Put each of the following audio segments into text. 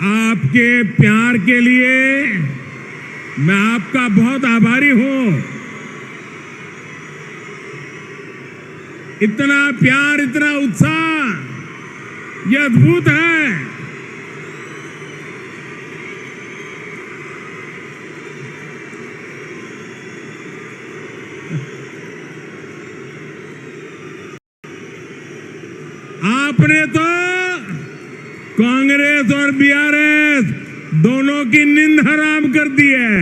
आपके प्यार के लिए मैं आपका बहुत आभारी हूं। इतना प्यार, इतना उत्साह, ये अद्भुत है। आपने तो कांग्रेस और बीआरएस दोनों की नींद हराम कर दी है।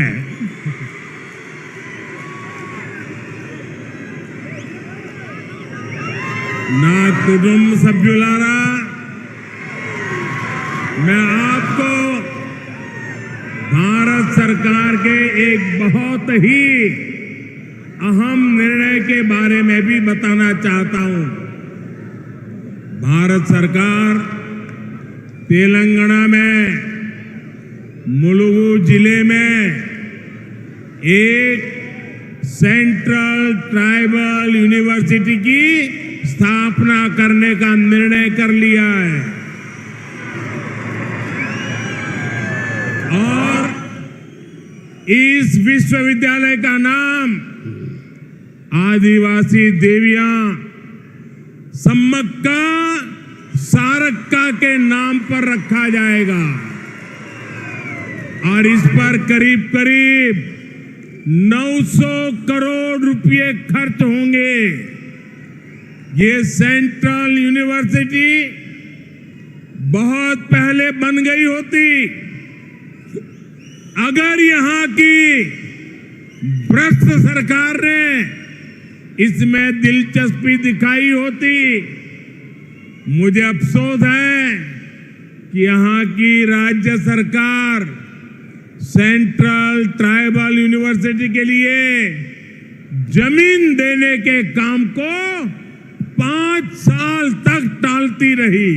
ना कुटुंब सभ्युलारा, मैं आपको भारत सरकार के एक बहुत ही अहम निर्णय के बारे में भी बताना चाहता हूं। भारत सरकार तेलंगाना में मुलुगु जिले में एक सेंट्रल ट्राइबल यूनिवर्सिटी की स्थापना करने का निर्णय कर लिया है और इस विश्वविद्यालय का नाम आदिवासी देवियां सम्मक्का सारक्का के नाम पर रखा जाएगा और इस पर करीब करीब 900 करोड़ रुपए खर्च होंगे। ये सेंट्रल यूनिवर्सिटी बहुत पहले बन गई होती अगर यहां की भ्रष्ट सरकार ने इसमें दिलचस्पी दिखाई होती। मुझे अफसोस है कि यहां की राज्य सरकार सेंट्रल ट्राइबल यूनिवर्सिटी के लिए जमीन देने के काम को 5 साल तक टालती रही।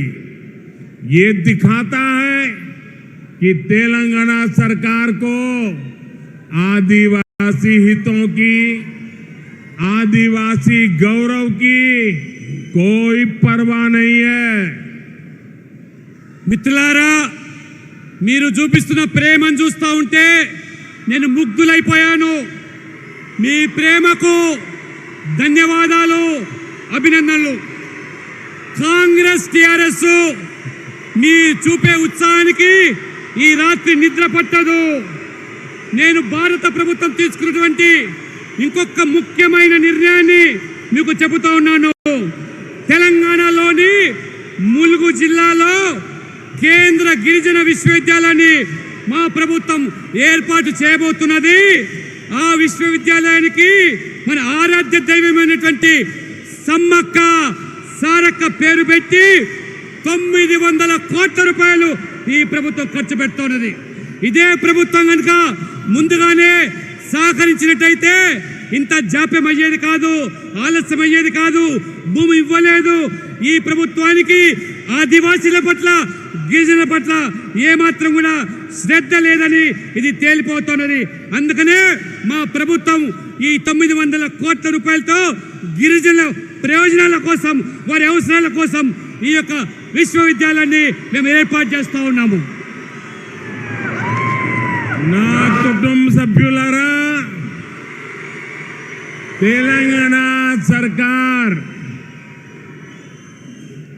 ये दिखाता है कि तेलंगाना सरकार को आदिवासी हितों की, आदिवासी गौरव की कोई परवाह नहीं है। మిత్రులారా, మీరు చూపిస్తున్న ప్రేమను చూస్తూ ఉంటే నేను ముగ్ధులైపోయాను। మీ ప్రేమకు ధన్యవాదాలు, అభినందనలు। కాంగ్రెస్ టిఆర్ఎస్ మీ చూపే ఉత్సాహానికి ఈ రాత్రి నిద్ర పట్టదు। నేను భారత ప్రభుత్వం తీసుకున్నటువంటి ఇంకొక ముఖ్యమైన నిర్ణయాన్ని మీకు చెబుతా ఉన్నాను। తెలంగాణలోని ములుగు జిల్లాలో కేంద్ర గిరిజన విశ్వవిద్యాలయాన్ని మా ప్రభుత్వం ఏర్పాటు చేయబోతున్నది। ఆ విశ్వవిద్యాలయానికి మన ఆరాధ్య దైవమైనటువంటి సమ్మక్క సారక్క పేరు పెట్టి 900 కోట్ల రూపాయలు ఈ ప్రభుత్వం ఖర్చు పెడుతున్నది। ఇదే ప్రభుత్వం కనుక ముందుగానే సహకరించినట్టయితే ఇంత జాప్యం అయ్యేది కాదు, ఆలస్యం అయ్యేది కాదు, భూమి ఇవ్వలేదు। ఈ ప్రభుత్వానికి ఆదివాసీల పట్ల, గిరిజనుల పట్ల ఏమాత్రం కూడా శ్రద్ధ లేదని ఇది తేలిపోతున్నది। అందుకనే మా ప్రభుత్వం ఈ 900 కోట్ల రూపాయలతో గిరిజనుల ప్రయోజనాల కోసం, వారి అవసరాల కోసం ఈ యొక్క విశ్వవిద్యాలయాన్ని మేము ఏర్పాటు చేస్తూ ఉన్నాము। నా కుటుంబ సభ్యులారా, तेलंगाना सरकार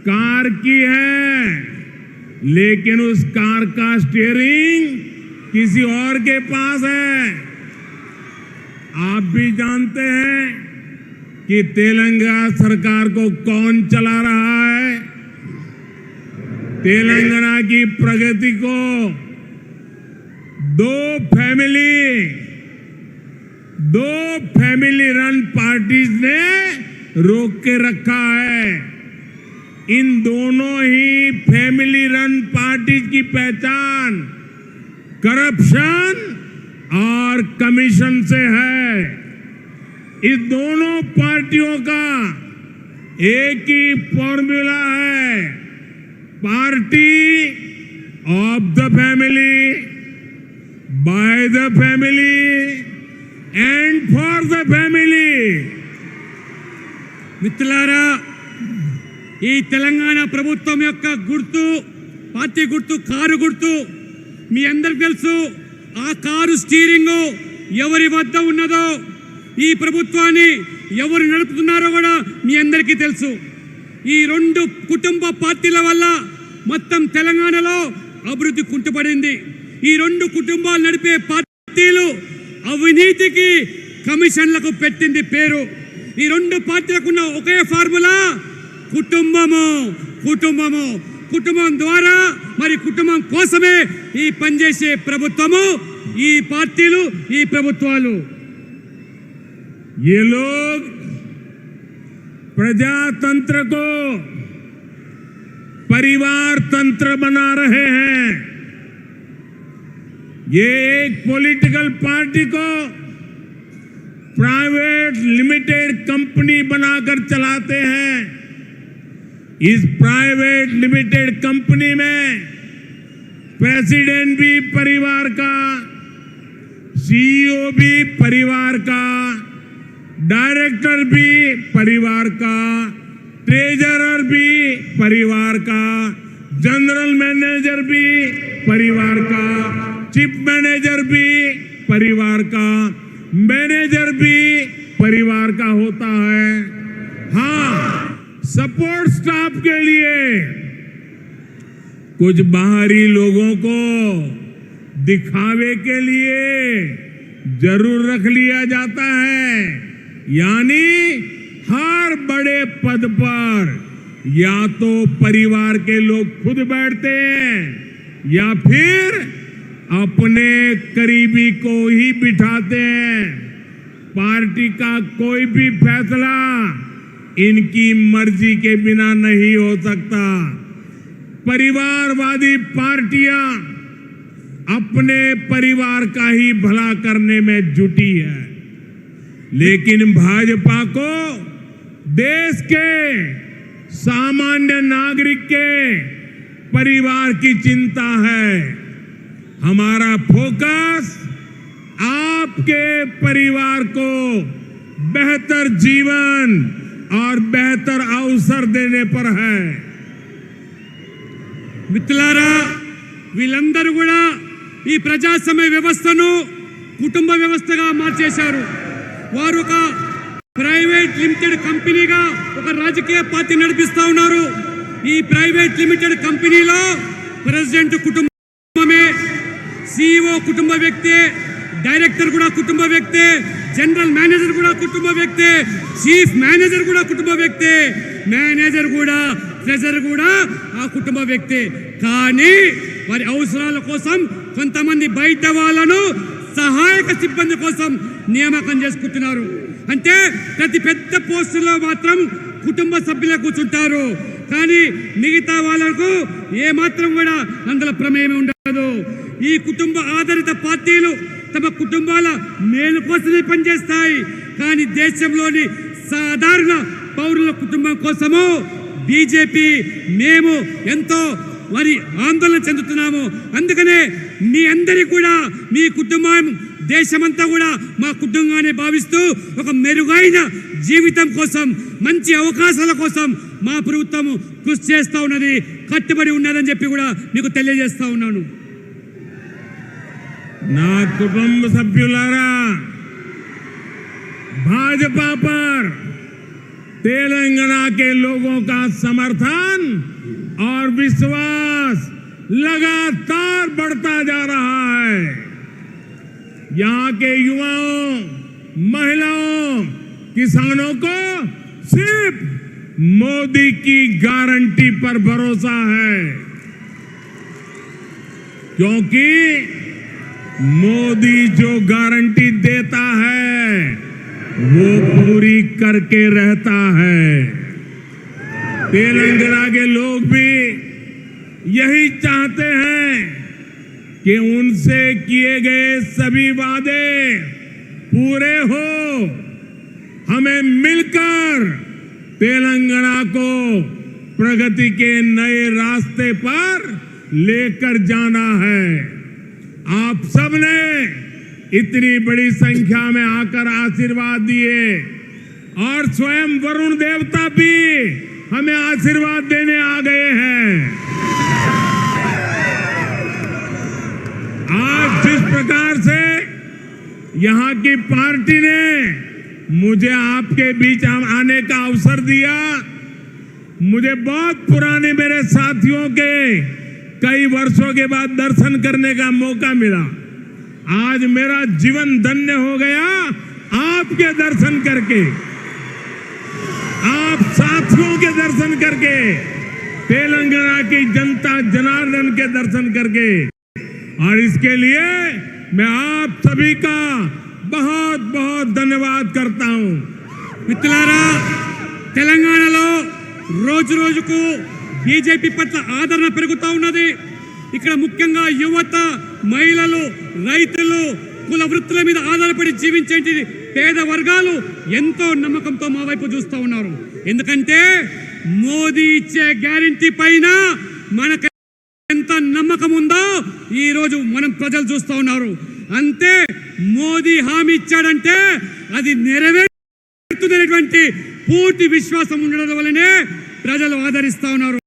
कार की है, लेकिन उस कार का स्टीयरिंग किसी और के पास है। आप भी जानते हैं कि तेलंगाना सरकार को कौन चला रहा है। तेलंगाना की प्रगति को दो फैमिली रन पार्टीज ने रोक के रखा है। इन दोनों ही फैमिली रन पार्टीज की पहचान करप्शन और कमीशन से है। इस दोनों पार्टियों का एक ही फॉर्मूला है, party of the family, by the family and for the family. మిత్రులారా, ఈ తెలంగాణ ప్రభుత్వం యొక్క గుర్తు, పార్టీ గుర్తు కారు గుర్తు మీ అందరికి తెలుసు ఆ కారు స్టీరింగ్ ఎవరి వద్ద ఉన్నదో ఈ ప్రభుత్వాన్ని ఎవరు నడుపుతున్నారో కూడా మీ అందరికీ తెలుసు. ఈ రెండు కుటుంబ పార్టీల వల్ల మొత్తం తెలంగాణలో అభివృద్ధి కుంటుపడింది. ఈ రెండు కుటుంబాలు నడిపే పార్టీలు అవినీతికి కమిషన్లకు పెట్టింది పేరు. ఈ రెండు పార్టీలకు ఉన్న ఒకే ఫార్ములా కుటుంబము కుటుంబము కుటుంబం ద్వారా మరి కుటుంబం కోసమే ఈ పనిచేసే ప్రభుత్వము ఈ పార్టీలు ఈ ప్రభుత్వాలు. ये लोग प्रजातंत्र को परिवार तंत्र बना रहे हैं. ये एक पॉलिटिकल पार्टी को प्राइवेट लिमिटेड कंपनी बनाकर चलाते हैं. इस प्राइवेट लिमिटेड कंपनी में प्रेसिडेंट भी परिवार का, सीईओ भी परिवार का, डायरेक्टर भी परिवार का, ट्रेजरर भी परिवार का, जनरल मैनेजर भी परिवार का, चीफ मैनेजर भी परिवार का, मैनेजर भी परिवार का होता है. हाँ, सपोर्ट स्टाफ के लिए कुछ बाहरी लोगों को दिखावे के लिए जरूर रख लिया जाता है. यानी हर बड़े पद पर या तो परिवार के लोग खुद बैठते हैं या फिर अपने करीबी को ही बिठाते हैं. पार्टी का कोई भी फैसला इनकी मर्जी के बिना नहीं हो सकता. परिवारवादी पार्टियां अपने परिवार का ही भला करने में जुटी है, लेकिन भाजपा को देश के सामान्य नागरिक के परिवार की चिंता है. हमारा फोकस आपके परिवार को बेहतर जीवन और बेहतर अवसर देने पर है. మిత్రులారా, వీళ్ళందరూ కూడా ఈ ప్రజాస్వామ్య వ్యవస్థను కుటుంబ వ్యవస్థగా మార్చేశారు. వారు ఒక ప్రైవేట్ లిమిటెడ్ కంపెనీగా ఒక రాజకీయ పార్టీ నడిపిస్తూ ఉన్నారు. ఈ ప్రైవేట్ లిమిటెడ్ కంపెనీలో ప్రెసిడెంట్ కుటుంబమే, सीईओ కుటుంబ వ్యక్తే, డైరెక్టర్ కూడా కుటుంబ వ్యక్తే, జనరల్ మేనేజర్ కూడా కుటుంబ వ్యక్తే, చీఫ్ మేనేజర్ కూడా కుటుంబ వ్యక్తే, మేనేజర్ కూడా, ట్రెజరర్ కూడా ఆ కుటుంబ వ్యక్తే. కానీ వారి అవసరాల కోసం కొంతమంది బయట వాళ్ళను సహాయక సిబ్బంది కోసం నియామకం చేసుకుంటున్నారు. అంటే ప్రతి పెద్ద పోస్టులో మాత్రం కుటుంబ సభ్యులే కూర్చుంటారు, కానీ మిగతా వాళ్ళకు ఏమాత్రం కూడా అందులో ప్రమేయం ఉండదు. ఈ కుటుంబ ఆధారిత పార్టీలు తమ కుటుంబాల మేలు కోసమే పనిచేస్తాయి, కానీ దేశంలోని సాధారణ పౌరుల కుటుంబం కోసము బీజేపీ మేము ఎంతో మరి ఆందోళన చెందుతున్నాము. అందుకనే మీ అందరి కూడా మీ కుటుంబం దేశమంతా కూడా మా కుటుంబాన్ని భావిస్తూ ఒక మెరుగైన జీవితం కోసం, మంచి అవకాశాల కోసం మా ప్రభుత్వం కృషి చేస్తూ ఉన్నది, కట్టుబడి ఉన్నదని చెప్పి కూడా మీకు తెలియజేస్తా ఉన్నాను. నా కుటుంబ సభ్యులారా, भाजपा पर तेलंगाना के लोगों का समर्थन और विश्वास लगातार बढ़ता जा रहा है. यहाँ के युवाओं, महिलाओं, किसानों को सिर्फ मोदी की गारंटी पर भरोसा है, क्योंकि मोदी जो गारंटी देता है वो पूरी करके रहता है. तेलंगाना के लोग भी यही चाहते हैं कि उनसे किए गए सभी वादे पूरे हो. हमें मिलकर तेलंगाना को प्रगति के नए रास्ते पर लेकर जाना है. आप सबने इतनी बड़ी संख्या में आकर आशीर्वाद दिए और स्वयं वरुण देवता भी हमें आशीर्वाद देने आ गए हैं. यहाँ की पार्टी ने मुझे आपके बीच आने का अवसर दिया। मुझे बहुत पुराने मेरे साथियों के कई वर्षों के बाद दर्शन करने का मौका मिला। आज मेरा जीवन धन्य हो गया आपके दर्शन करके, आप साथियों के दर्शन करके, तेलंगाना की जनता जनार्दन के दर्शन करके। और इसके लिए मैं आप सभी का बहुत बहुत धन्यवाद करता हूं। మిత్రులారా, తెలంగాణలో రోజు రోజుకు బీజేపీ పట్ల ఆదరణ పెరుగుతూ ఉన్నది. ఇక్కడ ముఖ్యంగా యువత, మహిళలు, రైతులు, కుల వృత్తుల మీద ఆధారపడి జీవించే పేద వర్గాలు ఎంతో నమ్మకంతో మా వైపు చూస్తూ ఉన్నారు. ఎందుకంటే మోదీ ఇచ్చే గ్యారెంటీ పైన మనకు ఎంత నమ్మకం ఉందో ఈ రోజు మనం ప్రజలు చూస్తూ ఉన్నారు. అంతే, మోదీ హామీ ఇచ్చాడంటే అది నెరవేరుతుందనేటువంటి పూర్తి విశ్వాసం ఉండడం వల్లనే ప్రజలు ఆదరిస్తూ ఉన్నారు.